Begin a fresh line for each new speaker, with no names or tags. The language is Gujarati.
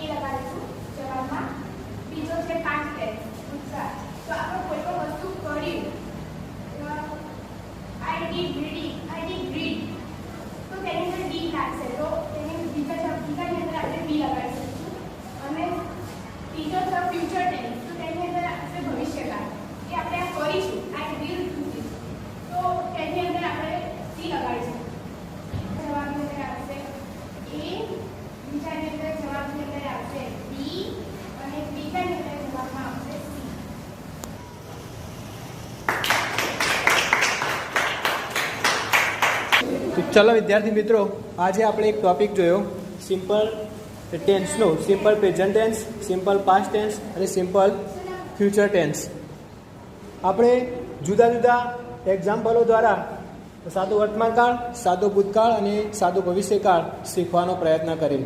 ટી લગાડીશું જવાબમાં. બીજો છે પાસ્ટ ટેન્સ ભૂતકાળ. તો આપણે કોઈ પણ વસ્તુ કર્યું, આઈ ડીડ રીડ, તો તેની અંદર ડી લાગશે, તો તેની બીજાની અંદર આપણે બી લગાડી શકીશું. અને ત્રીજો છે ફ્યુચર ટેન્સ, તો તેની અંદર આપણે ભવિષ્યકાળ, કે આપણે આ કરીશું, આઈ વિલ ડુ ધીસ, તો તેની અંદર આપણે સી લગાડીશું. જવાબની અંદર આવશે એ, બીજાની અંદર જવાબની અંદર આવશે બી, અને ત્રીજાની અંદર જવાબમાં આવશે સી.
તો ચલો વિદ્યાર્થી મિત્રો, આજે આપણે એક ટોપિક જોયો સિમ્પલ ટેન્સનો. Simple present tense, simple past tense અને સિમ્પલ ફ્યુચર ટેન્સ. આપણે જુદા જુદા એક્ઝામ્પલો દ્વારા સાદો વર્તમાનકાળ, સાદો ભૂતકાળ અને સાદો ભવિષ્યકાળ શીખવાનો પ્રયત્ન કરેલ.